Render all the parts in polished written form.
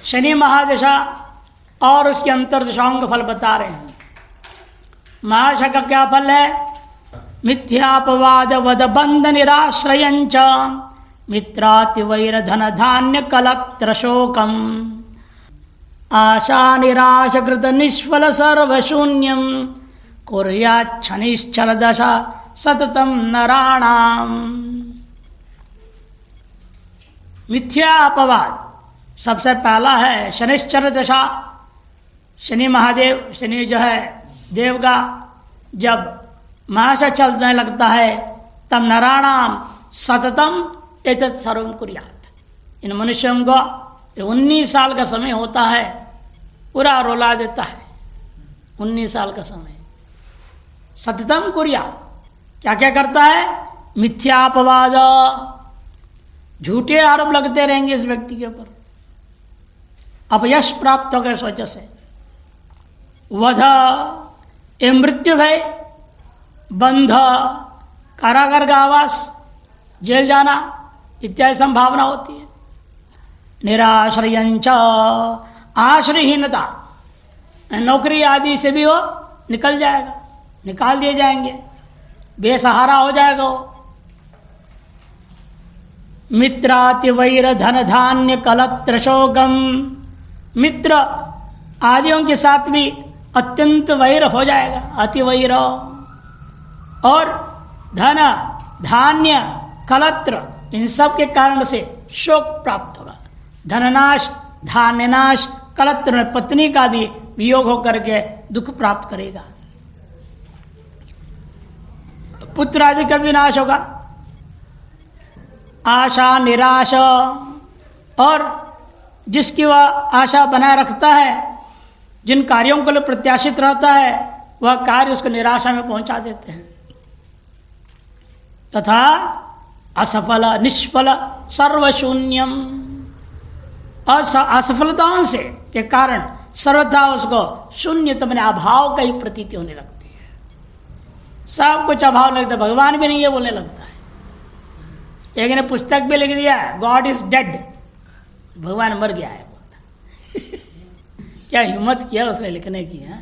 शनि महादशा और उसकी अंतर्दशाओं का फल बता रहे हैं। महादशा का क्या फल है? मिथ्यापवाद वद बंध निराश्रयंच मित्राति वैर धन धान्य कलत्र शोकम आशा निराश कृत निष्फल सर्वशून्यम कुर्याच्छनिश्चल दशा सततम नराणाम। मिथ्या अपवाद सबसे पहला है शनिश्चर दशा। शनि महादेव, शनि जो है देव का, जब महादशा चलने लगता है तब नराणाम सततम एतत् सर्वम कुर्यात्। इन मनुष्यों को 19 साल का समय होता है, पूरा रुला देता है। 19 साल का समय सततम कुर्यात्। क्या क्या करता है? मिथ्यापवाद, झूठे आरोप लगते रहेंगे इस व्यक्ति के ऊपर, अपयश प्राप्त होगा इस वजह से। वध ए मृत्यु भय, बंध कारागार का आवास, जेल जाना इत्यादि संभावना होती है। निराश्रयंच आश्रयहीनता, नौकरी आदि से भी वो निकल जाएगा, निकाल दिए जाएंगे, बेसहारा हो जाएगा वो। मित्राति वैर धन धान्य कलत्र शोकम, मित्र आदियों के साथ भी अत्यंत वैर हो जाएगा, अति वैर। और धन धान्य कलत्र, इन सब के कारण से शोक प्राप्त होगा। धननाश, धान्यनाश, कलत्र में पत्नी का भी वियोग होकर के दुख प्राप्त करेगा। पुत्र आदि का विनाश होगा। आशा निराश, और जिसकी वह आशा बनाए रखता है, जिन कार्यों को लिए प्रत्याशित रहता है, वह कार्य उसको निराशा में पहुंचा देते हैं। तथा असफल निष्फल सर्वशून्यम, और असफलताओं से के कारण सर्वथा उसको शून्यतम मैंने अभाव का ही प्रतीति होने लगती है। सब कुछ अभाव लगता है, भगवान भी नहीं है बोलने लगता है। एक ने पुस्तक भी लिख दिया, गॉड इज डेड, भगवान मर गया है बोलता। क्या हिम्मत किया उसने लिखने की है?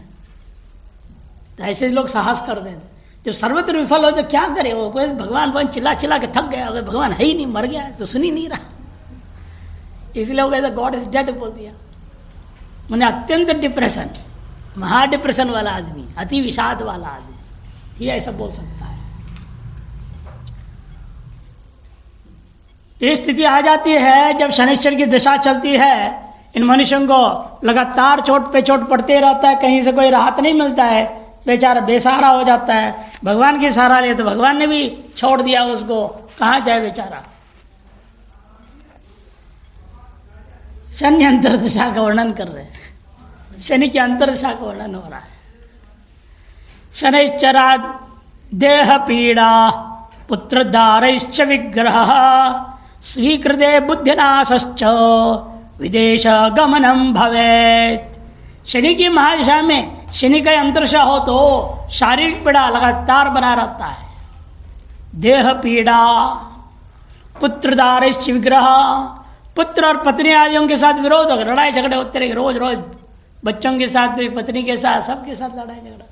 तो ऐसे लोग साहस कर देते। जब सर्वत्र विफल हो तो क्या करे वो? भगवान चिल्ला चिल्ला के थक गया, अगर भगवान है ही नहीं, मर गया तो सुन ही नहीं रहा, इसलिए वो कहते गॉड इज डेड बोल दिया। मैंने अत्यंत डिप्रेशन, महा डिप्रेशन वाला आदमी, अति विषाद वाला आदमी ये ऐसा बोल सकता है। तो स्थिति आ जाती है जब शनिश्चर की दशा चलती है, इन मनुष्यों को लगातार चोट पे चोट पड़ते रहता है, कहीं से कोई राहत नहीं मिलता है, बेचारा बेसहारा हो जाता है। भगवान की सहारा लिया तो भगवान ने भी छोड़ दिया उसको, कहाँ जाए बेचारा। शनि अंतर्दशा का वर्णन कर रहे हैं, शनि की अंतर्दशा का वर्णन हो रहा है। शनिश्चरा देह पीड़ा पुत्र दारैश्च विग्रह स्वीकृते बुद्धिनाशश्च विदेश गमनम भवेत्। शनि की महादशा में शनि का अंतर्दशा हो तो शारीरिक पीड़ा लगातार बना रहता है। देह पीड़ा पुत्र दारैश्च विग्रह, पुत्र और पत्नी आदियों के साथ विरोध होगा, लड़ाई झगड़े होते रहेंगे रोज रोज, बच्चों के साथ भी, पत्नी के साथ, सबके साथ लड़ाई झगड़ा।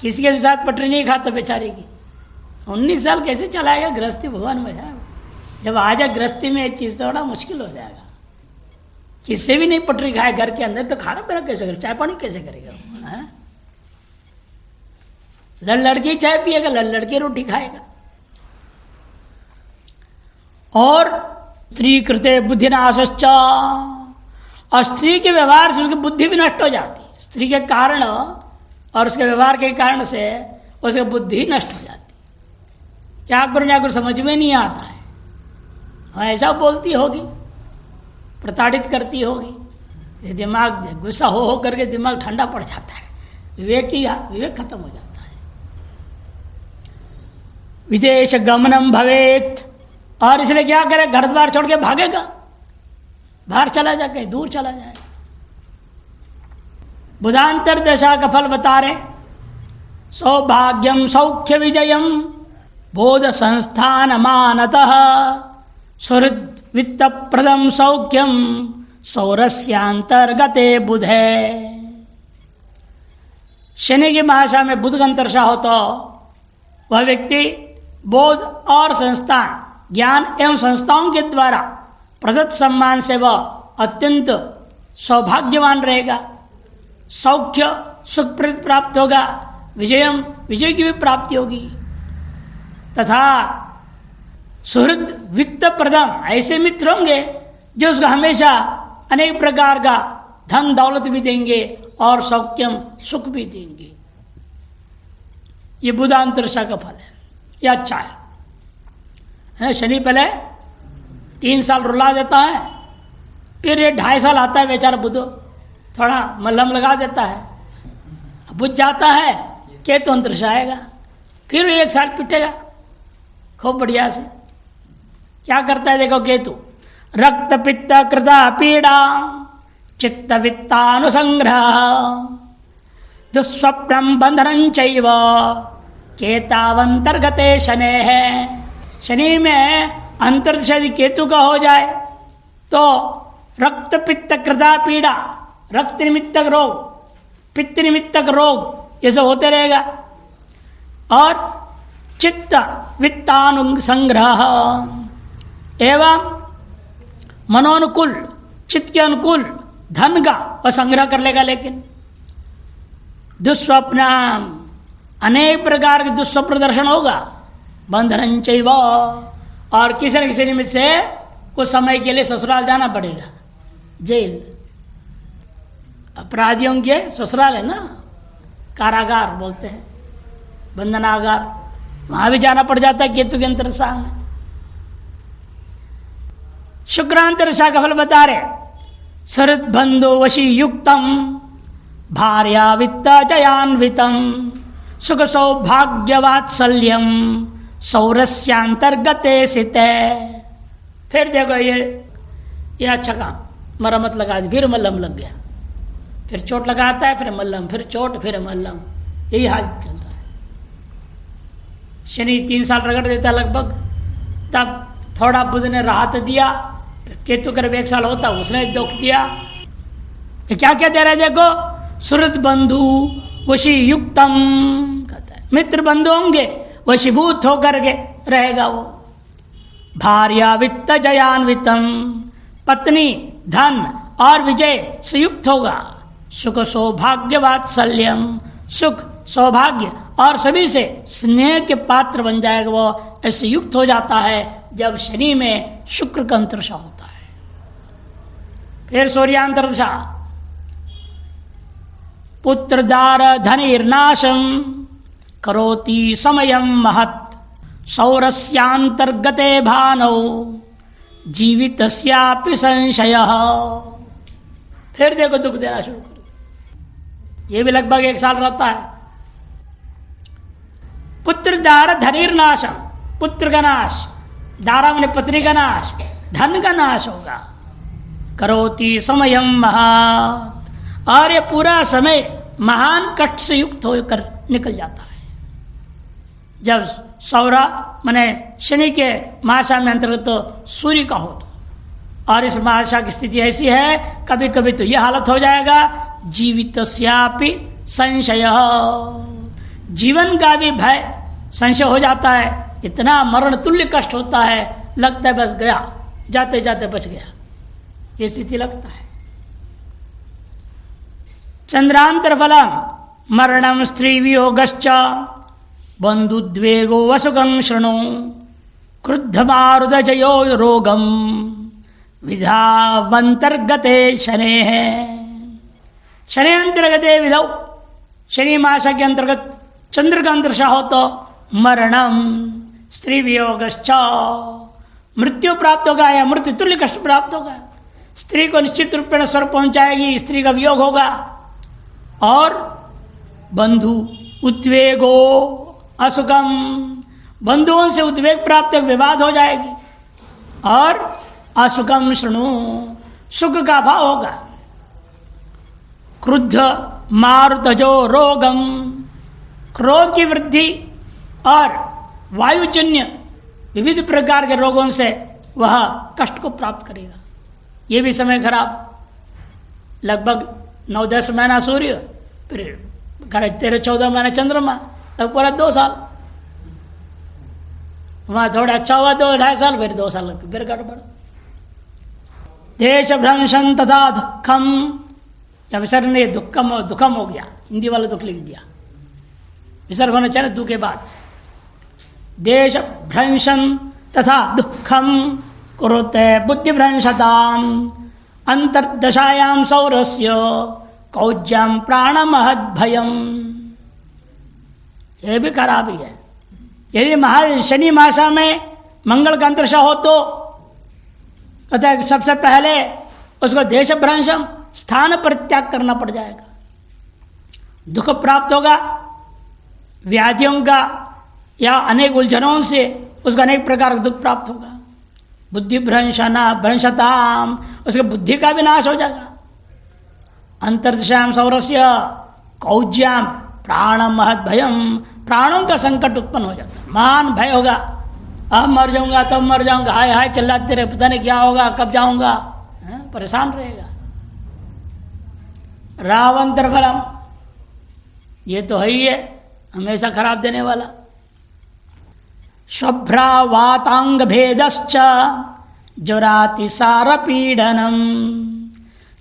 किसी के साथ पटरी नहीं खाता बेचारे की। 19 साल कैसे चलाएगा गृहस्थी? भगवान में है, जब आ जाए गृहस्थी में एक चीज थोड़ा मुश्किल हो जाएगा। किससे भी नहीं पटरी खाए घर के अंदर तो खाना पीना कैसे करेगा, चाय पानी कैसे करेगा? लड़ लड़की चाय पिएगा, लड़ लड़के रोटी खाएगा। और स्त्री कृते बुद्धिनाशश्च, और स्त्री के व्यवहार से उसकी बुद्धि भी नष्ट हो जाती है। स्त्री के कारण और उसके व्यवहार के कारण से उसकी बुद्धि नष्ट हो जाती है। क्या करूँ समझ में नहीं आता है। हाँ, ऐसा बोलती होगी, प्रताड़ित करती होगी, दिमाग गुस्सा हो करके दिमाग ठंडा पड़ जाता है, विवेक खत्म हो जाता है। विदेश गमनम भवेत, और इसलिए क्या करे, घर द्वार छोड़ के भागेगा, बाहर चला जाए, कहीं दूर चला जाए। बुधांतर दशा का फल बता रहे, सौभाग्यम सौख्य विजयम बोध संस्थान मानतः सुहृद वित्त प्रदम सौख्यम सौरस्यांतर्गते बुधे। शनि की महाशा में बुध का अंतर्दशा हो तो वह व्यक्ति बोध और संस्थान ज्ञान एवं संस्थाओं के द्वारा प्रदत्त सम्मान से वह अत्यंत सौभाग्यवान रहेगा। सौख्य सुख प्राप्त होगा, विजय की भी प्राप्ति होगी। तथा सुहृद वित्त प्रदम, ऐसे मित्र होंगे जो उसको हमेशा अनेक प्रकार का धन दौलत भी देंगे और सौख्यम सुख भी देंगे। ये बुधांतरशा का फल है, यह अच्छा है। शनि पहले 3 साल रुला देता है, फिर ये 2.5 साल आता है बेचारा बुध, थोड़ा मलहम लगा देता है, बुझ जाता है, केतु अंतरशा आएगा, फिर 1 साल पिटेगा खूब बढ़िया से। क्या करता है देखो केतु, रक्त पित्त कृता पीड़ा चित्त वित्तानुसंग्रह दुस्वप्नम बंधनं चैव केतावंतर्गते शने है। शनि में अंतर्दशा यदि केतु का हो जाए तो रक्त पित्त कृता पीड़ा, रक्त निमित्तक रोग, पित्त निमित्तक रोग ये सब होते रहेगा, और चित्त वित्तानुसंग्रह एवं मनोनुकूल, चित्त के अनुकूल धन का वह संग्रह कर लेगा। लेकिन दुस्वप्न, अनेक प्रकार के दुस्वप्न दर्शन होगा, बंधन चैव, और किसी न किसी निमित्त से कुछ समय के लिए ससुराल जाना पड़ेगा, जेल। अपराधियों के ससुराल है ना, कारागार बोलते हैं, बंधनागार, वहां भी जाना पड़ जाता है केतु के अंतरदशा में। शुक्रांतरदशा का फल बता रहे, सरद बंधु वशी युक्तम भार्या वित्त जयान्वितम सुख सौभाग्य वात्सल्यम सौरस्यांतर्गते सिते। फिर देखो ये अच्छा काम, मरम्मत लगा दी, फिर मल्लम लग गया, फिर चोट लगाता है, फिर मल्लम, फिर चोट, फिर मल्लम, यही हाल चलता है। शनि 3 साल रगड़ देता लगभग, तब थोड़ा बुध ने राहत दिया, फिर केतु कर 1 साल होता उसने दुख दिया। क्या क्या दे रहे देखो, सुहृद बंधु वशी युक्तम कहता है, मित्र बंधु होंगे, वशीभूत होकर के रहेगा वो। भार्या वित्त जयान्वितम, पत्नी धन और विजय से युक्त होगा। सुख सौभाग्य वात्सल्यम, सुख सौभाग्य और सभी से स्नेह के पात्र बन जाएगा वो, ऐसे युक्त हो जाता है जब शनि में शुक्र का अंतरदशा होता है। फिर सूर्यांतरदशा, पुत्रदार धनिर्नाशम करोति समयम महत् सौरस्यांतर्गते भानौ जीवितस्यापि संशयः। फिर देखो दुख देना शुरू कर, ये भी लगभग 1 साल रहता है। पुत्रदार धनिर्नाशम, पुत्र का नाश, दारा मैंने पत्नी का नाश, धन का नाश होगा। करोति समयम महत्, और ये पूरा समय महान कष्ट से युक्त होकर निकल जाता है। जब सौरा माने शनि के महाशा में अंतर्गत तो सूर्य का हो तो, और इस महाशा की स्थिति ऐसी है, कभी कभी तो यह हालत हो जाएगा, जीवितस्यापि संशय, जीवन का भी भय संशय हो जाता है। इतना मरण तुल्य कष्ट होता है, लगता है बस गया, जाते जाते बच गया, ये स्थिति लगता है। चंद्रांतर फलम मरणम स्त्री वियोगश्च बंधुद्वेगो वसुगं शृणु क्रुद्ध मारुद जयो रोगम विधावंतर्गते शने है। शनि अंतर्गते विधौ, शनि मासा के अंतर्गत चंद्र का अंतरदशा हो तो मरणम स्त्री वियोगश्च, मृत्यु प्राप्त होगा या मृत्यु तुल्य कष्ट प्राप्त होगा। स्त्री को निश्चित रूप में स्वर पहुंचाएगी, स्त्री का वियोग होगा। और बंधु उद्वेगो असुखम, बंधुओं से उद्वेग प्राप्त विवाद हो जाएगी। और असुखम शृणु, सुख का भाव होगा। क्रुद्ध मारुतजो रोगम, क्रोध की वृद्धि और वायुजन्य विविध प्रकार के रोगों से वह कष्ट को प्राप्त करेगा। ये भी समय खराब। लगभग 9-10 महीना सूर्य, फिर 13-14 महीना चंद्रमा, लगभग पूरा 2 साल। वहां थोड़ा अच्छा हुआ 2-2.5 साल, फिर 2 साल फिर गड़बड़। देश भ्रंशन तथा दुखम, या विसर्ग ने दुखम हो गया, हिंदी वाला दुख लिख दिया, विसर्ग होना चाहिए दु के बाद। देश भ्रंशन तथा दुखम कुरुते बुद्धि भ्रंशताम अंतर्दशायाम सौरस्य कौज्यम प्राण महद भयम। यह भी खराबी है। यदि शनि मासा में मंगल का अंतर्दशा हो तो कहते हैं सबसे पहले उसको देश भ्रंशम, स्थान परित्याग करना पड़ जाएगा, दुख प्राप्त होगा, व्याधियों का या अनेक उलझनों से उसको अनेक प्रकार का दुख प्राप्त होगा। बुद्धि भ्रंशताम, उसके बुद्धि का भी नाश हो जाएगा। अंतर्दशाम सौरस्य कौज्याम प्राण महद भयम, प्राणों का संकट उत्पन्न हो जाता है, महान भय होगा। अब मर जाऊंगा तब मर जाऊंगा, हाय हाय चिल्लाते रहे, पता नहीं क्या होगा, कब जाऊंगा, परेशान रहेगा। रावंतर फलम, ये तो है ही है, हमेशा खराब देने वाला। शुभ्रावातांग भेदश्च ज्वरातिसार पीडनम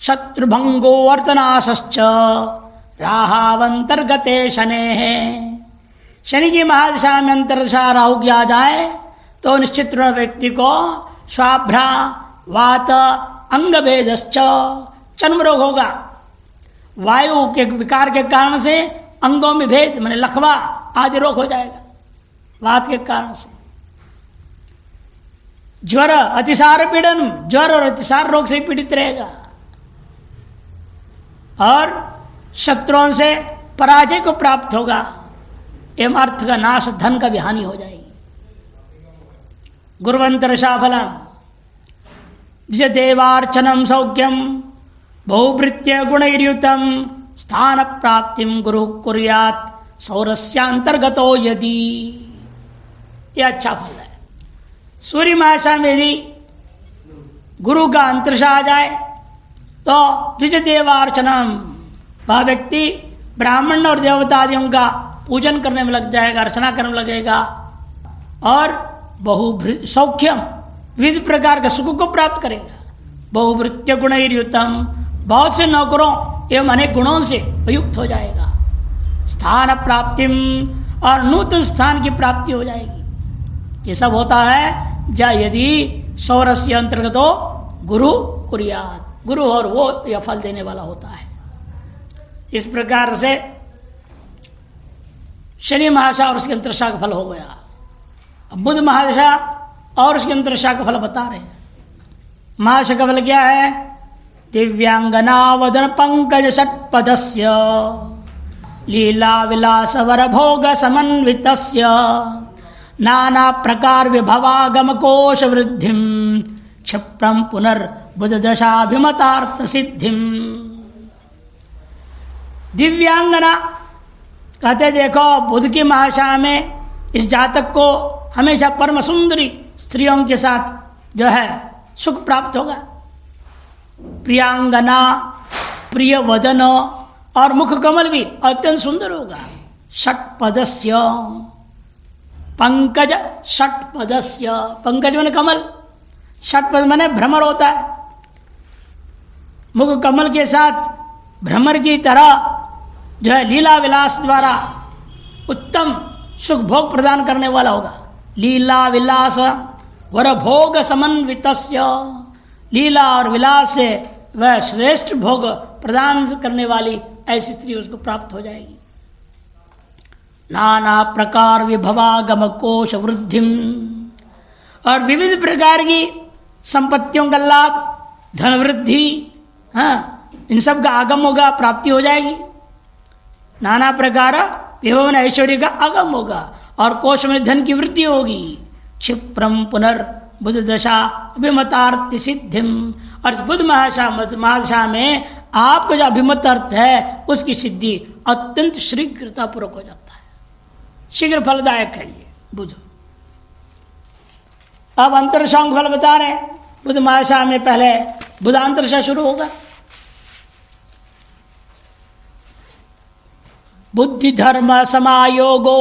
शत्रुभंगो अर्थनाशश्च राहावंतर्गते शने। शनि की महादशा में अंतर्दशा राहु की आ जाए तो निश्चित व्यक्ति को स्वाभ्रा वात अंग भेदश्च, चर्म रोग होगा। वायु के विकार के कारण से अंगों में भेद माने लखवा आदि रोग हो जाएगा वात के कारण से। ज्वर अतिसार पीड़न, ज्वर और अतिसार रोग से पीड़ित रहेगा। और शत्रुओं से पराजय को प्राप्त होगा एवं अर्थ का नाश, धन का भी हानि हो जाएगी। गुरुवंतर फलम देवार्चनम सौख्यम बहुभृत्य गुणैर्युतम स्थान प्राप्तिम गुरु कुर्यात् सौरस्यांतर्गतो यदि। यह अच्छा फल है। सूर्य मासा में यदि गुरु का अंतर्दशा आ जाए तो द्विज देवार्चनम, वह व्यक्ति ब्राह्मण और देवता आदियों का पूजन करने में लग जाएगा, अर्चना करने में लगेगा। और सौख्यम, विविध प्रकार के सुख को प्राप्त करेगा। बहुवृत्य गुणैर्युतम, बहुत से नौकरों एवं अनेक गुणों से युक्त हो जाएगा। स्थान प्राप्तिम, और नूतन स्थान की प्राप्ति हो जाएगी। ये सब होता है जा यदि सौरस्य अंतर्गत हो गुरु कुर्यात्, गुरु और वो यह फल देने वाला होता है। इस प्रकार से शनि महादशा और उसके अंतर्दशा का फल हो गया। अब बुध महादशा और उसके अंतर्दशा का फल बता रहे हैं। महादशा का फल क्या है? दिव्यांगना वदन पंकज षट्पदस्य लीला विलास वर भोग समन्वितस्य नाना प्रकार विभवागम कोश वृद्धिम क्षिप्रम पुनर्बुध दशाभिमतार्थ सिद्धिम। दिव्यांगना कहते देखो बुध की महादशा में इस जातक को हमेशा परम सुंदरी स्त्रियों के साथ जो है सुख प्राप्त होगा। प्रियांगना, प्रिय वदन और मुख कमल भी अत्यंत सुंदर होगा। षट्पदस्य, पंकज षट्पदस्य, पंकज माने कमल, षट्पद माने भ्रमर होता है। मुख कमल के साथ भ्रमर की तरह जो है लीला विलास द्वारा उत्तम सुख भोग प्रदान करने वाला होगा। लीला विलास वर भोग समन्वितस्य, लीला और विलास से वह श्रेष्ठ भोग प्रदान करने वाली ऐसी स्त्री उसको प्राप्त हो जाएगी। नाना प्रकार विभवागम कोश वृद्धिम, और विविध प्रकार की संपत्तियों का लाभ, धन वृद्धि, इन सब का आगम होगा, प्राप्ति हो जाएगी। नाना प्रकार विभव ऐश्वर्य का आगम होगा और कोश में धन की वृद्धि होगी। क्षिप्रम पुनर्बुध दशा अभिमतार्थ सिद्धिम, और इस बुध महादशा में आपका जो अभिमत अर्थ है उसकी सिद्धि अत्यंत शीघ्रता पूर्वक हो जाता है। शीघ्र फलदायक है ये बुध। अब अंतर्दशाओं का फल बता रहे हैं। बुध महादशा में पहले बुधांतर्दशा शुरू होगा। बुद्धि धर्म समायोगो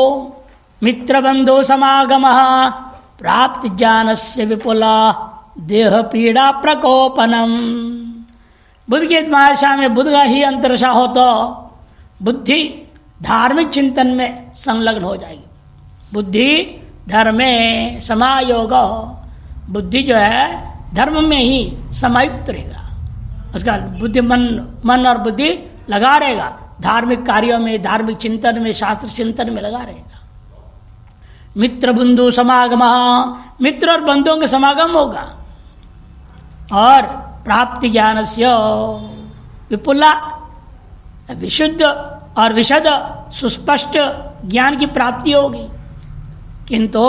मित्र बंधु समागम प्राप्ति ज्ञानस्य विपुला देह पीड़ा प्रकोपनम। बुद्ध की भाषा में बुद्ध का ही अंतरशा हो तो बुद्धि धार्मिक चिंतन में संलग्न हो जाएगी। बुद्धि धर्म में समायोग, बुद्धि जो है धर्म में ही समायुक्त रहेगा। उसका बुद्धि मन और बुद्धि लगा रहेगा धार्मिक कार्यों में, धार्मिक चिंतन में, शास्त्र चिंतन में लगा रहेगा। मित्र बंधु समागम, मित्र और बंधुओं के समागम होगा। और प्राप्ति ज्ञान से विपुला, विशुद्ध और विशद सुस्पष्ट ज्ञान की प्राप्ति होगी। किंतु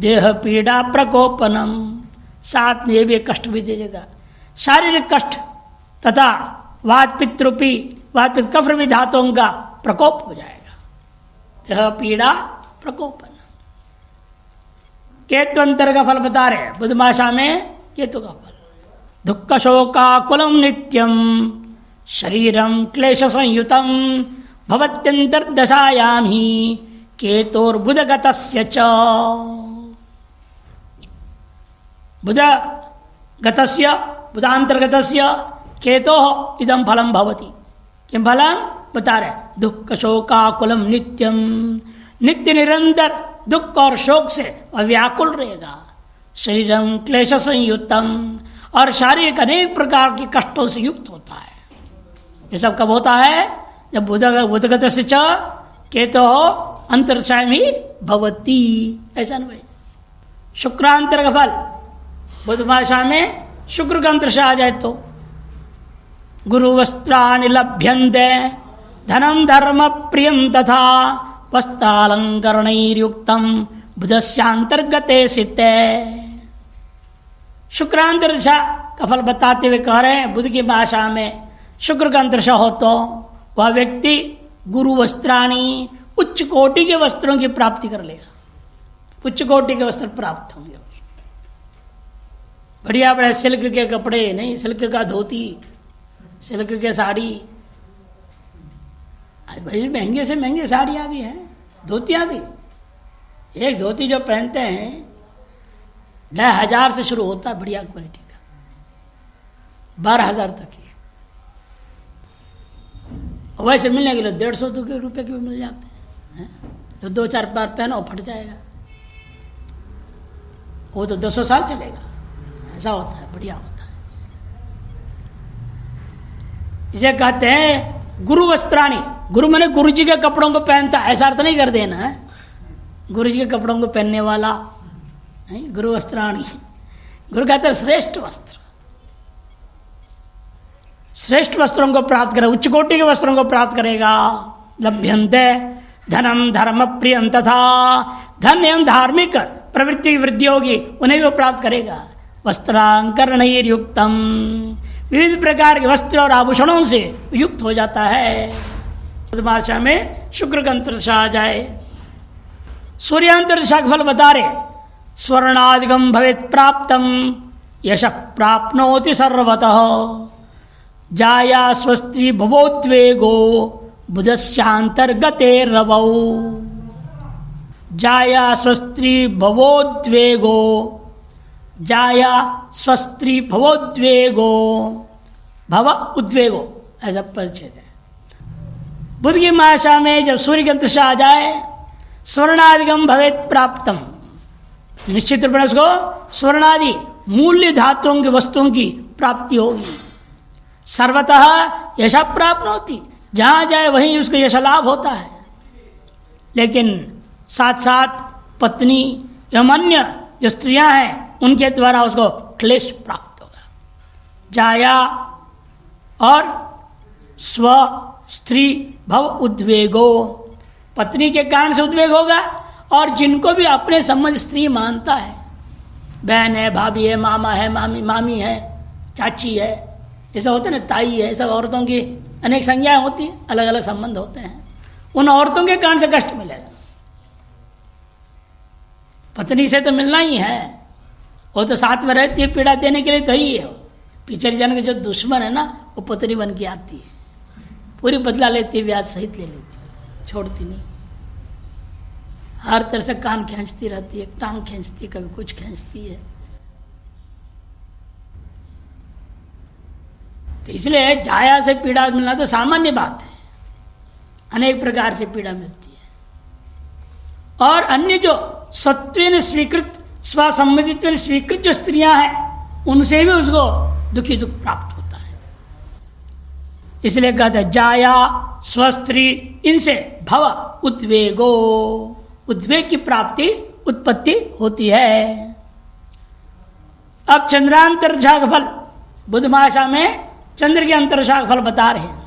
देह पीड़ा प्रकोपनम, साथ में भी कष्ट भी दे देगा, शारीरिक कष्ट तथा वात पित्त रूपी वात पित्त कफ रूपी धातुओं का प्रकोप हो जाएगा। देह पीड़ा प्रकोपन। केतु अंतर का फल बता रहे बुद्ध भाषा में। केतु का फल दुख शोकाकुलम नित्यम शरीरम क्लेश संयुतम भवत्यंतर्दशायाम ही केतोर्बुधगतस्य च। बुधगतस्य बुधांतर्गतस्य केतो इदं फलम भवति। किम फलम बता रहे? दुख शोकाकुलम नित्यम, नित्य निरंतर दुख और शोक से व्याकुल रहेगा। शरीरम क्लेश संयुक्तम, और शारीरिक अनेक प्रकार के कष्टों से युक्त होता है। ये सब कब होता है? जब बुधगत से च केतो अंतर्दशायाम भवती। ऐसा नहीं भाई। शुक्रांतर का फल बुद्ध भाषा में शुक्र का अंतर्दशा आ जाए तो गुरु वस्त्राणि लभ्यन्ते धनम धर्म प्रियम तथा वस्त्रालंकरणैर्युक्तम बुधस्यांतर्गते सिते। शुक्रांतर्दशा का फल बताते हुए कह रहे हैं बुद्ध की भाषा में शुक्र का अंतर्दशा हो तो वह व्यक्ति गुरु वस्त्राणी, उच्च कोटि के वस्त्रों की प्राप्ति कर लेगा। उच्च कोटि के वस्त्र प्राप्त होंगे। बढ़िया बढ़िया सिल्क के कपड़े नहीं, सिल्क का धोती, सिल्क के साड़ी, भाई महंगे से महंगे साड़ियां भी हैं, धोतियां भी। एक धोती जो पहनते हैं 10,000 से शुरू होता है, बढ़िया क्वालिटी का, 12,000 तक ही। वैसे मिलने के लिए 150 रुपये के भी मिल जाते हैं। जो 2-4 बार पहनो फट जाएगा, वो तो 200 साल चलेगा। ऐसा होता है, बढ़िया होता है। इसे कहते हैं गुरु वस्त्राणी। गुरु माने गुरु जी के कपड़ों को पहनता, ऐसा अर्थ नहीं कर देना है। गुरु जी के कपड़ों को पहनने वाला गुरु वस्त्राणी। गुरु कहते हैं श्रेष्ठ वस्त्र, श्रेष्ठ वस्त्रों को प्राप्त करे, उच्च कोटि के वस्त्रों को प्राप्त करेगा। लभ्यन्ते धनम धर्म प्रियम तथा, धन एवं धार्मिक प्रवृत्ति की वृद्धि होगी, उन्हें भी वो प्राप्त करेगा। वस्त्रांकरणैर्युक्तम, विविध प्रकार के वस्त्र और आभूषणों से युक्त हो जाता है। भाषा में शुक्र का अंतर्दशा आ जाए। सूर्यांतर्दशा का फल बता रहे स्वर्णादिकम भवेत प्राप्तम यश प्राप्नोति सर्वतः जाया स्वस्त्री भवोद्वेगो बुधस्यांतर्गते रवौ। जाया स्वस्त्री भवोद्वेगो, जाया स्वस्त्री भवोद्वेगो, भव उद्वेगो, ऐसा परिचय है। बुद्ध की भाषा में जब सूर्य की अंतर्दशा आ जाए स्वर्णादिकम भवेत प्राप्तम, निश्चित रूप में उसको स्वर्णादि मूल्य धातुओं की वस्तुओं की प्राप्ति होगी। सर्वतः यश प्राप्त होती, जहां जाए वहीं उसको यश लाभ होता है। लेकिन साथ साथ पत्नी एवं अन्य जो स्त्रियां हैं उनके द्वारा उसको क्लेश प्राप्त होगा। जाया और स्व स्त्री भव उद्वेगो, पत्नी के कारण से उद्वेग होगा। और जिनको भी अपने संबंध स्त्री मानता है, बहन है, भाभी है, मामा है, मामी है, चाची है, ऐसा होता है ना, ताई है, सब औरतों की अनेक संज्ञाएं होती हैं, अलग अलग संबंध होते हैं। उन औरतों के कारण से कष्ट मिलेगा। पत्नी से तो मिलना ही है, वो तो साथ में रहती है, पीड़ा देने के लिए तो ही है। पिछले जन्म के जो दुश्मन है ना, वो पत्नी बन के आती है, पूरी बदला लेती है, ब्याज सहित ले लेती है। छोड़ती नहीं, हर तरह से कान खींचती रहती है, टांग खींचती है, कभी कुछ खींचती है। तो इसलिए जाया से पीड़ा मिलना तो सामान्य बात है, अनेक प्रकार से पीड़ा मिलती है। और अन्य जो सत्वेन स्वीकृत, स्वसंबंधित स्वीकृत जो स्त्रियां हैं, उनसे भी उसको दुखी दुख प्राप्त होता है। इसलिए कहते हैं जाया स्वस्त्री, इनसे भव उद्वेगो, उद्वेग की प्राप्ति उत्पत्ति होती है। अब चंद्रांतर्दशा का फल, बुधमाशा में चंद्र के अंतर्दशा का फल बता रहे हैं।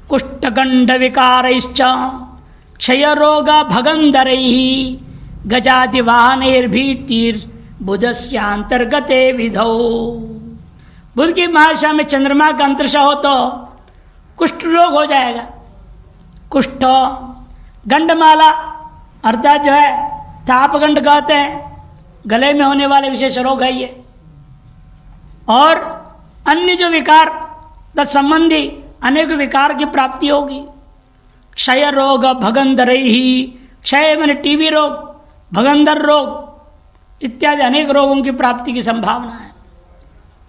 कुष्ठगंड विकारैश्च क्षय रोग भगंधरैः गजादि वाहनैर्भीतिर् बुधस्यांतर्गते विधौ। बुध की महादशा में चंद्रमा का अंतर्दशा हो तो कुष्ठ रोग हो जाएगा। कुष्ठ, गंडमाला अर्थात जो है तापगंड कहते हैं, गले में होने वाले विशेष रोग है ये। और अन्य जो विकार तत्संबंधी अनेक विकार की प्राप्ति होगी। क्षय रोग भगंधरैः, क्षय मैंने टीबी रोग, भगंधर रोग इत्यादि अनेक रोगों की प्राप्ति की संभावना है।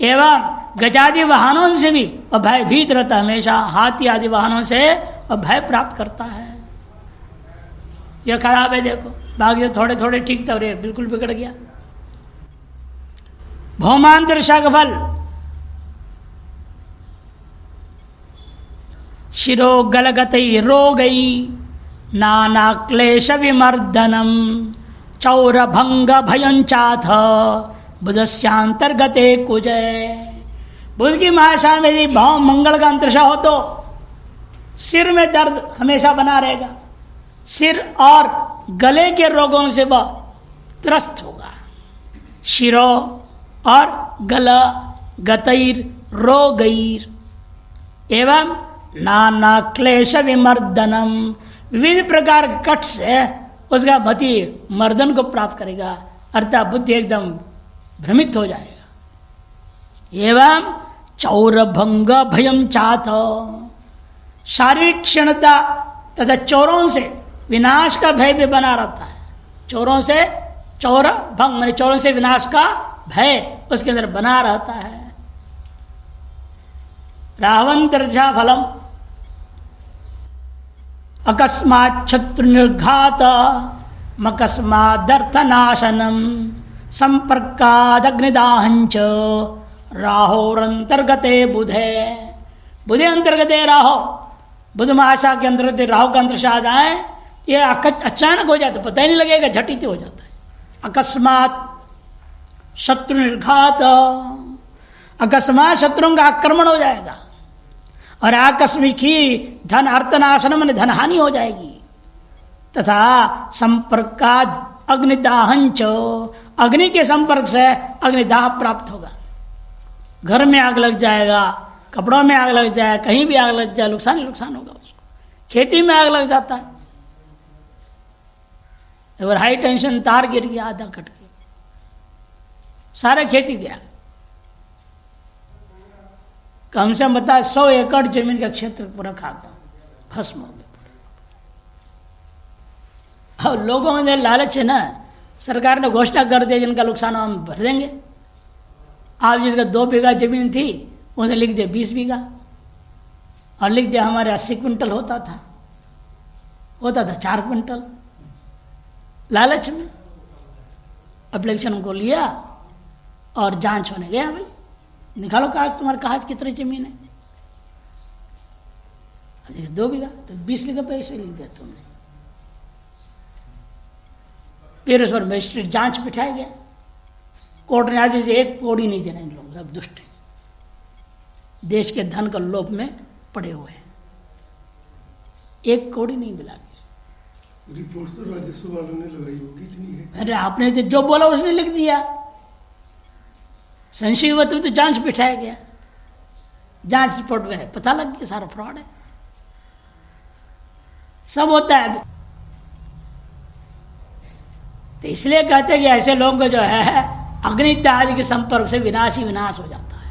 एवं गजादि वाहनों से भी वह भयभीत रहता है, हमेशा हाथी आदि वाहनों से वह भय प्राप्त करता है। यह खराब है, देखो बाकी थोड़े थोड़े ठीक तो रे, बिल्कुल बिगड़ गया। भौमांतर्दशा का फल, शिरो गलगतै रोगै नाना क्लेश विमर्दनम चौरभंग भयंचाथ बुधस्यांतर्गते कुजय। बुध की महादशा में यदि भाव मंगल का अंतर्दशा हो तो सिर में दर्द हमेशा बना रहेगा, सिर और गले के रोगों से वह त्रस्त होगा। शिरो और गला, गतैर रोगैर एवं नाना क्लेश विमर्दनम, विविध प्रकार के कट से उसका मति मर्दन को प्राप्त करेगा, अर्थात बुद्धि एकदम भ्रमित हो जाएगा। एवं चौरभंग भयम चाथ, शारीरिक क्षीणता तथा चोरों से विनाश का भय भी बना रहता है। चोरों से, चौर भंग माने चोरों से विनाश का भय उसके अंदर बना रहता है। रावंतर्दशा फलम अकस्मात् शत्रु निर्घात मकस्मादर्थनाशनम संपर्कादग्निदाहंच राहोरंतर्गते बुधे। बुधे अंतर्गते राहो, बुध महादशा के अंतर्गत राहु का अंतर्दशा आ जाए, ये अचानक हो जाता है, पता ही नहीं लगेगा, झटित हो जाता है। अकस्मात शत्रु निर्घात, अकस्मात शत्रुओं का आक्रमण हो जाएगा। और आकस्मिक ही धन अर्थनाशन में धन हानि हो जाएगी। तथा संपर्काद अग्निदाहंच, अग्नि के संपर्क से अग्निदाह प्राप्त होगा। घर में आग लग जाएगा, कपड़ों में आग लग जाए, कहीं भी आग लग जाए, नुकसान ही नुकसान होगा उसको। खेती में आग लग जाता है, अगर हाई टेंशन तार गिर गया, आधा कट गया, सारा खेती गया। कम से कम बता 100 एकड़ जमीन का क्षेत्र पूरा खा गया, भस्म हो गया। और लोगों में लालच है ना, सरकार ने घोषणा कर दिया जिनका नुकसान हम भर देंगे। आप जिसका 2 बीघा जमीन थी उसने लिख दिया 20 बीघा, और लिख दिया हमारे 80 क्विंटल होता था 4 क्विंटल। लालच में एप्लीकेशन को लिया और जांच होने गया, भाई निकालो कागज, तुम्हारे कागज कितनी जमीन है? 2 बीघा, तो 20 बीघा पैसे लिख दिया तुमने। फिर उस पर मजिस्ट्रेट जांच बिठाया गया, कोर्ट ने आदेश से 1 कौड़ी नहीं देना, इन लोग सब दुष्ट हैं, देश के धन का लोभ में पड़े हुए हैं, 1 कौड़ी नहीं मिला। रिपोर्ट तो राजस्व वालों ने लगाई होगी, इतनी है। अरे आपने तो जो बोला उसने लिख दिया, संशय हुआ तो जांच बिठाया गया, जांच रिपोर्ट में पता लग गया सारा फ्रॉड है, सब होता है। तो इसलिए कहते हैं कि ऐसे लोगों को जो है अग्नि इत्यादि के संपर्क से विनाश ही विनाश हो जाता है,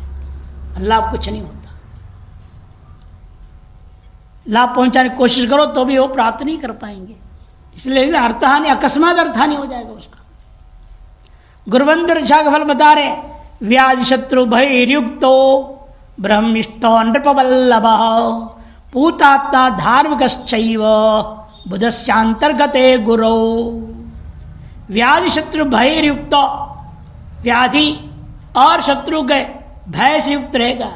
अल्लाह कुछ नहीं होता। लाभ पहुंचाने की कोशिश करो तो भी वो प्राप्त नहीं कर पाएंगे। इसलिए अर्थहानि, अकस्मात अर्थहानि हो जाएगा उसका। गुरुवंतर झा का फल बता रहे, व्याधि शत्रु भययुक्तो ब्रह्मिष्ठो नृपवल्लभ पूतात्मा धार्मिकश्चैव बुधस्यांतर्गते गुरौ। व्याधि शत्रु भययुक्त, व्याधि और शत्रु के भय से युक्त रहेगा,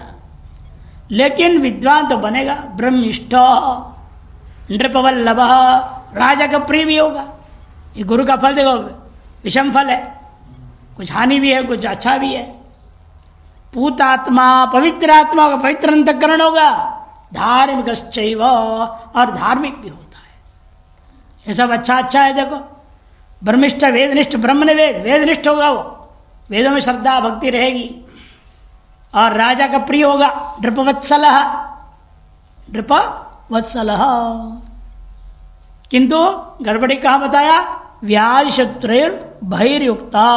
लेकिन विद्वान तो बनेगा। ब्रह्मिष्ठ नृपवल्लभ, राजा का प्रिय भी होगा। ये गुरु का फल देखो, विषम फल है, कुछ हानि भी है, कुछ अच्छा भी है। पूतात्मा, पवित्र आत्मा का पवित्र अंतःकरण होगा। धार्मिक और धार्मिक भी होता है। ये सब अच्छा अच्छा है। देखो, ब्रह्मिष्ठ वेदनिष्ठ, ब्रह्म ने वेदनिष्ठ होगा, वो वेदों में श्रद्धा भक्ति रहेगी। और राजा का प्रिय होगा, नृपवत्सल, नृपवत्सल। किंतु गड़बड़ी कहाँ बताया, व्याधि शत्रु भययुक्ता,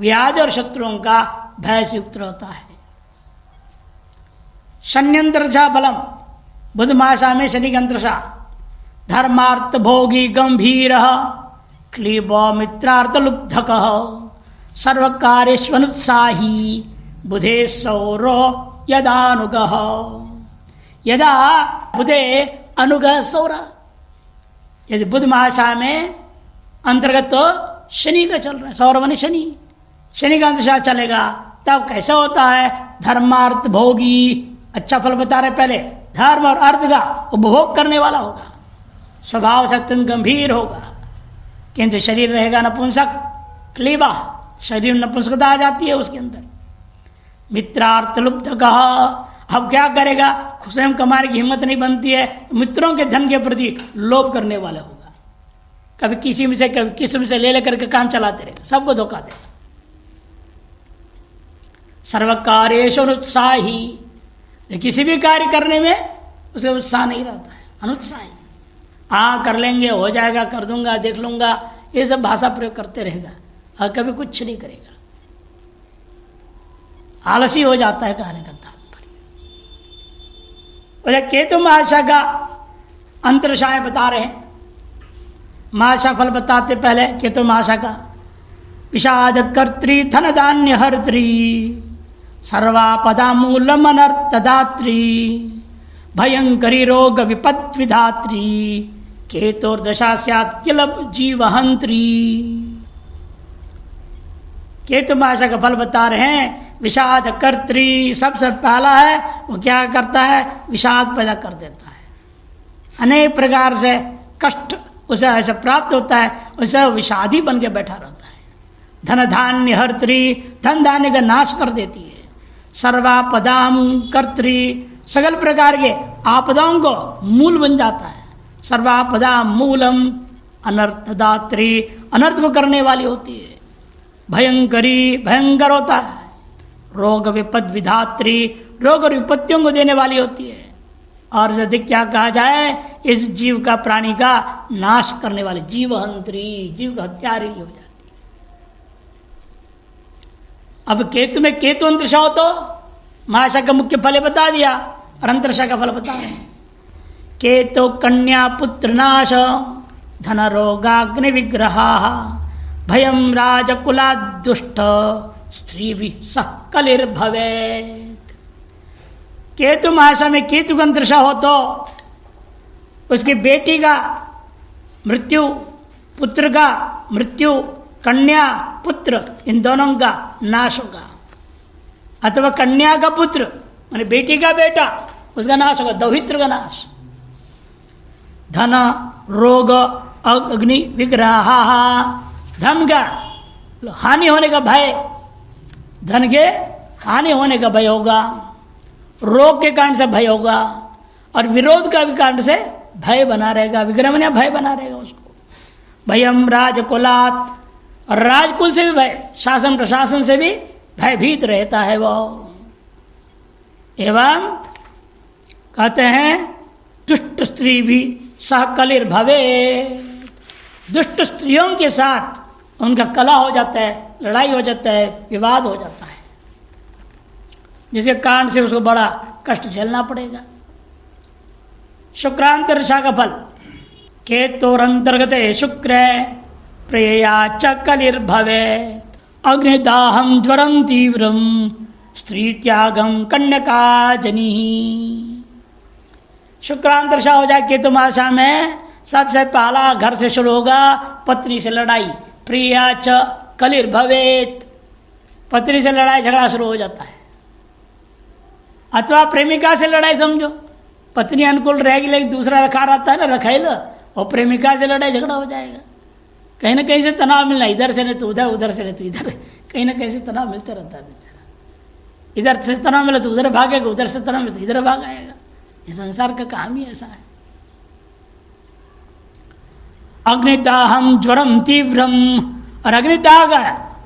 व्याधि और शत्रुओं का भय से युक्त होता है। शन्यंत्रशा फलम, बुध मासा में शनि का अंतरशा। धर्मार्थ भोगी गंभीर क्लीब मित्रार्थ लुब्धक सर्व कार्येष्वनुत्साही बुधे सौरो यदानुग। यदा बुधे अनुग सौर, यदि बुध महाशा में अंतर्गत तो शनि का चल रहा है, सौर माने शनि, शनि का अंतरशा चलेगा, तब कैसा होता है, धर्मार्थ भोगी। अच्छा फल बता रहे पहले, धर्म और अर्थ का उपभोग करने वाला होगा, स्वभाव से अत्यंत गंभीर होगा। किंतु शरीर रहेगा नपुंसक, क्लीबा, शरीर नपुंसकता आ जाती है उसके अंदर। मित्रार्थ लुब्ध कहा, अब क्या करेगा, स्वयं कमाने की हिम्मत नहीं बनती है, मित्रों के धन के प्रति लोभ करने वाला होगा। कभी किसी में से कभी किसी में से ले लेकर के काम चलाते रहेगा, सबको धोखा देगा। सर्व कार्येषु अनुत्साही, किसी भी कार्य करने में उसे उत्साह नहीं रहता है, अनुत्साही। हाँ कर लेंगे, हो जाएगा, कर दूंगा, देख लूंगा, ये सब भाषा प्रयोग करते रहेगा और कभी कुछ नहीं करेगा। आलसी हो जाता है कहने का तात्पर्य। केतु महाशा का अंतरशाय बता रहे हैं। महाशा फल बताते पहले केतु महाशा का, विषाद कर्त्री धन धान्य हर्त्री सर्वापदा मूलम अनर्थदात्री भयंकरी रोग विपद विधात्री केतुर्दशा स्यात् किल जीवहंत्री। केतु महाशा का फल बता रहे हैं। विषाद कर्त्री, सबसे पहला है वो क्या करता है, विषाद पैदा कर देता है। अनेक प्रकार से कष्ट उसे ऐसे प्राप्त होता है, उसे विषादी बन के बैठा रहता है। धन धान्य हर्त्री, धन धान्य का नाश कर देती है। सर्वापदाम कर्त्री, सगल प्रकार के आपदाओं को मूल बन जाता है। सर्वापदा मूलम अनर्थदात्री, अनर्थ को करने वाली होती है। भयंकरी, भयंकर होता है। रोग विपद विधात्री, रोग और विपत्तियों को देने वाली होती है। और अधिक क्या कहा जाए, इस जीव का, प्राणी का नाश करने वाले, जीवहंत्री, जीव का हत्यारी हो जाती है। अब केतु में केतु अंतरशा हो तो महाशा का मुख्य फल बता दिया और अंतरशा का फल बता रहे हैं। केतु कन्या पुत्र नाश धन रोगाग्नि विग्रहा भयम राजकुलादुष्ट स्त्री भी सह कलिर्भवेत्। केतु महाशा में केतु का अंतरशा हो तो उसकी बेटी का मृत्यु, पुत्र का मृत्यु, कन्या पुत्र, इन दोनों का नाश होगा। अथवा कन्या का पुत्र माने बेटी का बेटा, उसका नाश होगा, दौहित्र का नाश। धन रोग अग्नि विग्रह, धन का हानि होने का भय, धन के हानि होने का भय होगा। रोग के कारण से भय होगा और विरोध का भी कारण से भय बना रहेगा। विग्रह में भय बना रहेगा उसको। भयम राजकुलात, और राजकुल से भी भय, शासन प्रशासन से भी भयभीत रहता है वो। एवं कहते हैं दुष्ट स्त्री भी सह कलिर भवे, दुष्ट स्त्रियों के साथ उनका कला हो जाता है, लड़ाई हो जाता है, विवाद हो जाता है, जिसके कारण से उसको बड़ा कष्ट झेलना पड़ेगा। शुक्रांतरिषा का फल केतोरंतर्गते शुक्र प्रिया च कलिर्भवेत् अग्निदाहम ज्वरम तीव्रम स्त्री त्यागम कन्यका जनी। शुक्रांतरिषा हो जाए केतु मासा में, सबसे पहला घर से शुरू होगा पत्नी से लड़ाई। प्रिया च कलिर्भवेत्, पत्नी से लड़ाई झगड़ा शुरू हो जाता है। अथवा प्रेमिका से लड़ाई, समझो पत्नी अनुकूल रहेगी लेकिन दूसरा रखा रहता है ना, रखेल, और प्रेमिका से लड़ाई झगड़ा हो जाएगा। कहीं ना कहीं से तनाव मिलना, इधर से नहीं तो उधर, उधर से नहीं तो इधर, कहीं ना कहीं से तनाव मिलते रहता है बेचारा। इधर से तनाव मिले तो उधर भागेगा, उधर से तनाव मिले तो इधर भाग आएगा। ये संसार का काम ही ऐसा है। अग्निदाहम ज्वरम तीव्रम, और अग्निदाह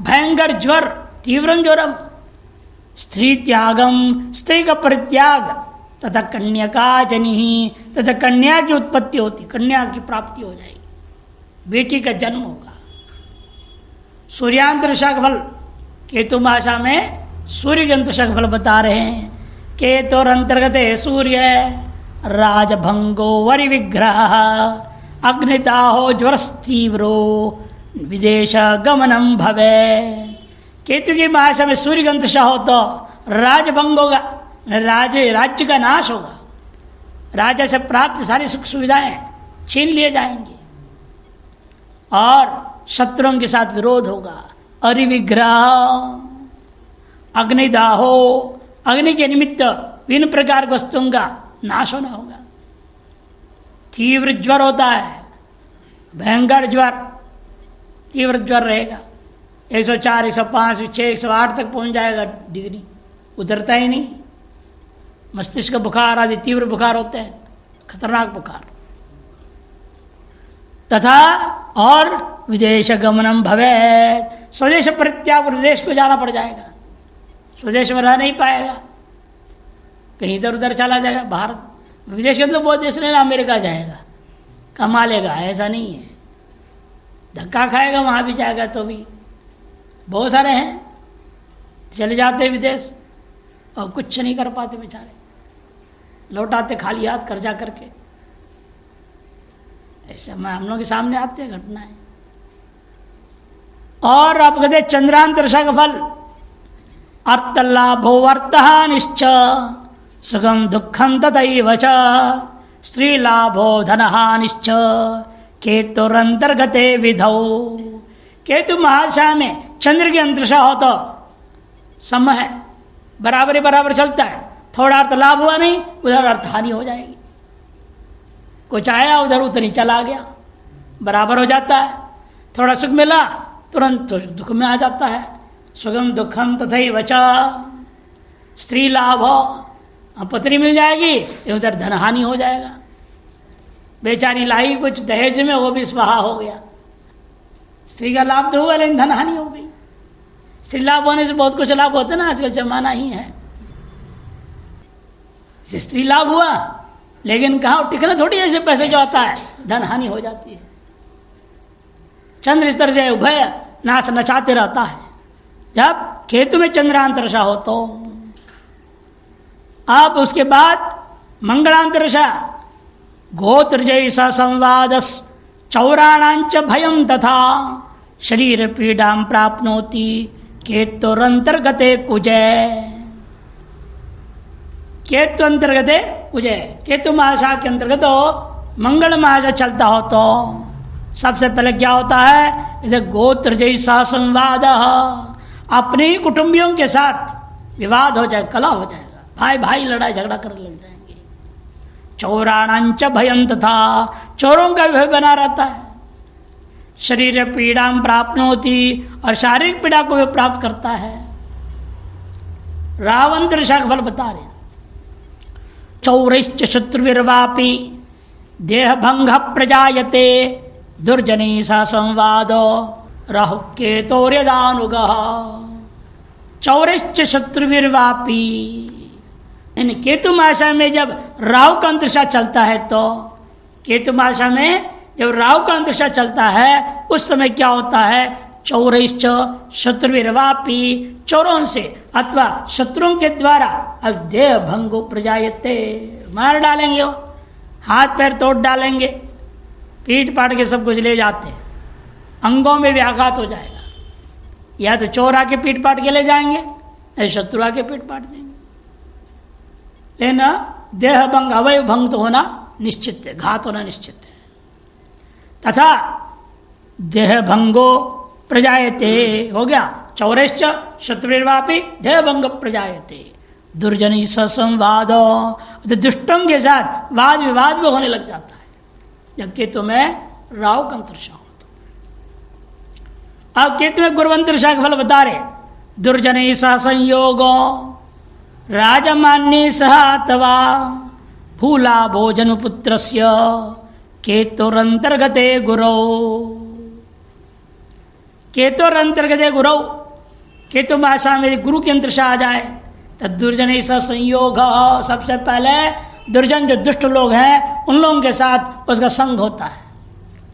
भयंकर ज्वर, तीव्रम ज्वरम, स्त्री त्यागम, स्त्री का परित्याग, तथा कन्या जनी, तथा कन्या की उत्पत्ति होती, कन्या की प्राप्ति हो जाएगी, बेटी का जन्म होगा। सूर्यांतरिषा का फल केतु मासा में सूर्य के अंतरिषा का फल बता रहे हैं। केतुर अंतर्गत सूर्य राजभंगो वरि विग्रह अग्निदाहो ज्वरस्तीव्रो विदेश गमनम भवे। केतु की भाषा में सूर्य का अंतरिषा हो तो राजभंग होगा, राज्य का नाश होगा, राजा से प्राप्त सारी सुख सुविधाएं छीन लिए जाएंगे और शत्रुओं के साथ विरोध होगा। अरिविग्रह अग्निदाहो, अग्नि के निमित्त विभिन्न प्रकार के वस्तुओं का नाश होना होगा। तीव्र ज्वर होता है, भयंकर ज्वर, तीव्र ज्वर रहेगा, 104, 105, 106, 108 तक पहुंच जाएगा डिग्री, उतरता ही नहीं। मस्तिष्क का बुखार आदि तीव्र बुखार होते हैं, खतरनाक बुखार। तथा और विदेश गमनम भवे, स्वदेश परित्याग, विदेश को जाना पड़ जाएगा, स्वदेश में रह नहीं पाएगा, कहीं इधर उधर चला जाएगा। भारत विदेश के तो बहुत देश नहीं, अमेरिका जाएगा, कमा लेगा, ऐसा नहीं है, धक्का खाएगा, वहां भी जाएगा तो भी बहुत सारे हैं चले जाते हैं विदेश और कुछ नहीं कर पाते बेचारे, लौटाते खाली हाथ कर्जा करके। ऐसे हम लोग के सामने आते हैं घटनाएं। और आप कहते चंद्रांतरिषा का फल अर्थलाभो अर्थहानिश्च सुखम दुखम तथैव च स्त्री लाभो धनहानिश्च केतुरंतर्गते विधौ। केतु महाशय में चंद्र की अंतरिषा हो तो सम है, बराबर बराबर चलता है, थोड़ा अर्थ लाभ हुआ नहीं उधर अर्थ हानि हो जाएगी, कुछ आया उधर उतनी चला गया, बराबर हो जाता है। थोड़ा सुख मिला तुरंत दुख में आ जाता है, सुगम दुखम तथैव च। स्त्री लाभ हो, पत्नी मिल जाएगी, उधर धन हानि हो जाएगा, बेचारी लाई कुछ दहेज में, वो भी स्वाहा हो गया। स्त्री का लाभ तो हुआ लेकिन धन हानि हो गई। स्त्री लाभ होने से बहुत कुछ लाभ होते ना, आजकल जमाना ही है। स्त्री लाभ हुआ लेकिन कहा टिकना थोड़ी, ऐसे पैसे जो आता है धन हानि हो जाती है। चंद्र इस तरह से उभय नाच नचाते रहता है। जब केतु में चंद्रांतरिषा हो तो अब उसके बाद मंगलांतरिषा गोत्र जैसा संवादस चौराणांच भयम तथा शरीर पीड़ा प्राप्नोति केतुरंतर्गते कुजय। केतु अंतर्गते कुजय, केतु महाशा के अंतर्गत मंगल महाशा चलता हो तो सबसे पहले क्या होता है, इधर गोत्र जैसा संवाद, अपने ही कुटुंबियों के साथ विवाद हो जाए, कला हो जाएगा, भाई भाई लड़ाई झगड़ा कर लग जाएंगे। चौराणांच भयं तथा, चोरों का भय बना रहता है। शरीर पीड़ा प्राप्नोति, और शारीरिक पीड़ा को भी प्राप्त करता है। रावंतरिषा का फल बता रहे, चौरश्च शत्रुर्वापी देह भंग प्रजायते दुर्जनी सा संवादो राहु केतोर्यदानुग। चौरश्च शत्रुर्वापी, इन केतु मासा में जब राहु का अंतरिषा चलता है तो केतु मासा में जब राहु का अंतरिषा चलता है उस समय क्या होता है, चौरश्च शत्रुर्वापी, चोरों से अथवा शत्रुओं के द्वारा अब देह भंगो प्रजायते, मार डालेंगे वो, हाथ पैर तोड़ डालेंगे, पीट पाट के सब कुछ ले जाते हैं, अंगों में भी आघात हो जाएगा। या तो चोर आके पीट पाट के ले जाएंगे, या शत्रु आके पीट पाट देंगे। लेकिन देह भंग, अवयव भंग तो होना निश्चित है, घात होना निश्चित है। तथा देह भंगो प्रजायते, हो गया, चौरश्च शत्रुर्वापि देह भंग प्रजायते, दुर्जनी ससंवाद, तो दुष्टों के साथ वाद विवाद भी होने लग जाता है, जबकि तुम्हें राव कंत्रशा हो। अब केतु में गुरुवंत्रशा का फल बता रहे, दुर्जनी सह संयोगो राजमान्य सह अथवा भूला भोजन पुत्रस्य केतुरंतर्गते गुरौ, केतुरंतर्गते गुरौ, केतु भाषा में गुरु के अंतर्शा आ जाए तो दुर्जन सा संयोग, सबसे पहले दुर्जन जो दुष्ट लोग हैं उन लोगों के साथ उसका संग होता है,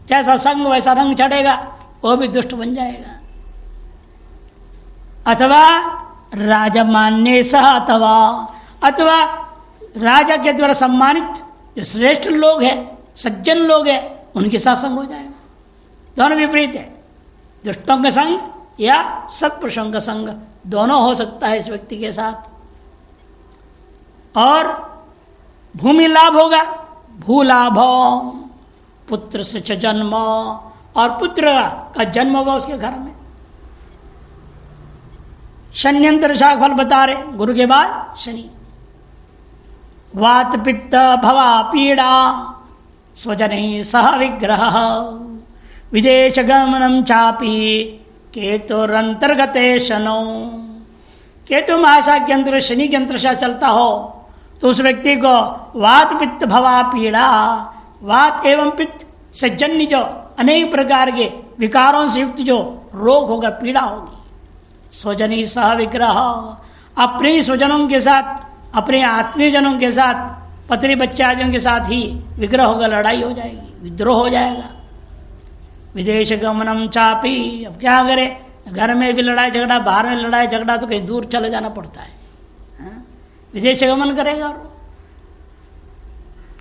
जैसा संग वैसा रंग चढ़ेगा, वो भी दुष्ट बन जाएगा। अथवा राजमान्य सह, अथवा राजा के द्वारा सम्मानित जो श्रेष्ठ लोग हैं, सज्जन लोग हैं, उनके साथ संग हो जाएगा। दोनों विपरीत है, दुष्टों का संग या सत्पुरुषों का संग, दोनों हो सकता है इस व्यक्ति के साथ। और भूमि लाभ होगा, भूलाभ, पुत्र से जन्म, और पुत्र का जन्म होगा उसके घर में। शन्यंत्र शाख फल बता रहे, गुरु के बाद शनि, वात पित्त भवा पीड़ा स्वजन सह विग्रह विदेश गमनम चापी केतुरंतर्गते शनो, केतु महाशा के अंतर शनि के अंतरशा चलता हो तो उस व्यक्ति को वात पित्त भवा पीड़ा, वात एवं पित्त से जन्य जो अनेक प्रकार के विकारों से युक्त जो रोग होगा, पीड़ा होगी। स्वजनी सह विग्रह, अपने स्वजनों के साथ, अपने आत्मीय जनों के साथ, पत्नी बच्चे आदियों के साथ ही विग्रह होगा, लड़ाई हो जाएगी, विद्रोह हो जाएगा। विदेश गमनम चापी, अब क्या करे, घर में भी लड़ाई झगड़ा, बाहर में लड़ाई झगड़ा, तो कहीं दूर चले जाना पड़ता है, हाँ? विदेश गमन करेगा। और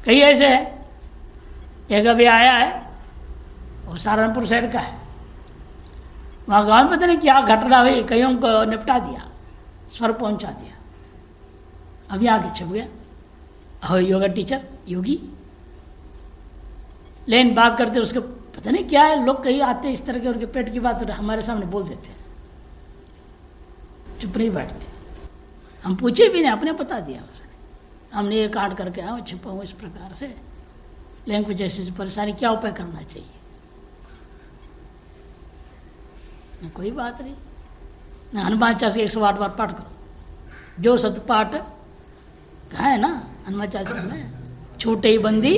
कई ऐसे है, एक अभी आया है, वो सहारनपुर साइड का है, वहाँ गाँव में पता नहीं क्या घटना हुई, कईयों को निपटा दिया, स्वर पहुंचा दिया, अभी आगे छप गया। हो योगा टीचर योगी, लेकिन बात करते उसके पता नहीं क्या है, लोग कहीं आते इस तरह के, उनके पेट की बात हमारे सामने बोल देते हैं, चुप नहीं बैठते। हम पूछे भी नहीं, अपने बता दिया उसने, हमने ये काट करके आया छुपा हूँ इस प्रकार से, लेकिन कुछ ऐसी परेशानी, क्या उपाय करना चाहिए? न कोई बात नहीं, न हनुमान चालीसा 108 बार पाठ करो, जो सतपाठ कहा है ना हनुमान चालीसा में, छूटे ही बंदी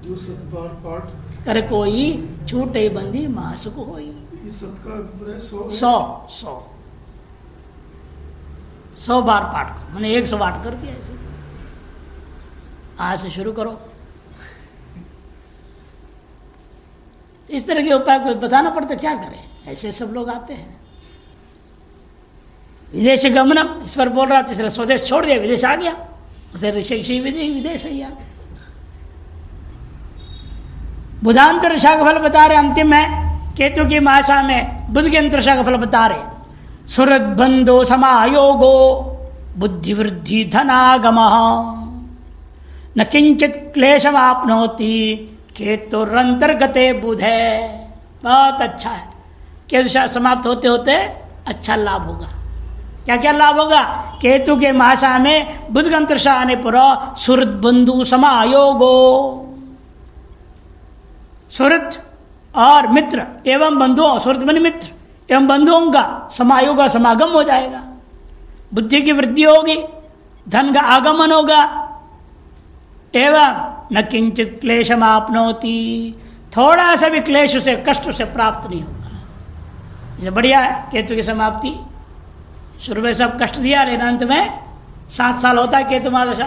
जो सतबार पाठ करे कोई, छूटे ही बंदी मास को होई। सत्कार 100 बार पाठ करो, मैंने 108 कर दिया ऐसे। आज से शुरू करो। इस तरह के उपाय को बताना पड़ता, क्या करें, ऐसे सब लोग आते हैं। विदेश गमनम, इस पर बोल रहा था, इसलिए स्वदेश छोड़ दिया, विदेश आ गया, उसे ऋषि विदेश ही आ गया। बुधांतर शाख फल बता रहे, अंतिम है केतु की भाषा में बुध के अंतर शाख फल बता रहे, सुहृद बंधो समायोगो बुद्धिवृद्धि धनागम न किंचित क्लेशम आपनोति केतुरंतर्गते बुध है। बहुत अच्छा है, केतु समाप्त होते होते अच्छा लाभ होगा। क्या क्या लाभ होगा? केतु के भाषा में बुध के अंतरशा आने पर सुहृद बंधु समायोगो, सुहृद और मित्र एवं बंधुओं, सुहृद बन मित्र एवं बंधुओं का समायोग समागम हो जाएगा, बुद्धि की वृद्धि होगी, धन का आगमन होगा, एवं न किंचित क्लेशम आपनोति, थोड़ा सा भी क्लेश से कष्ट से प्राप्त नहीं होगा। ये बढ़िया है केतु की समाप्ति। शुरू में सब कष्ट दिया, लेकिन अंत में 7 साल होता है केतु महादशा।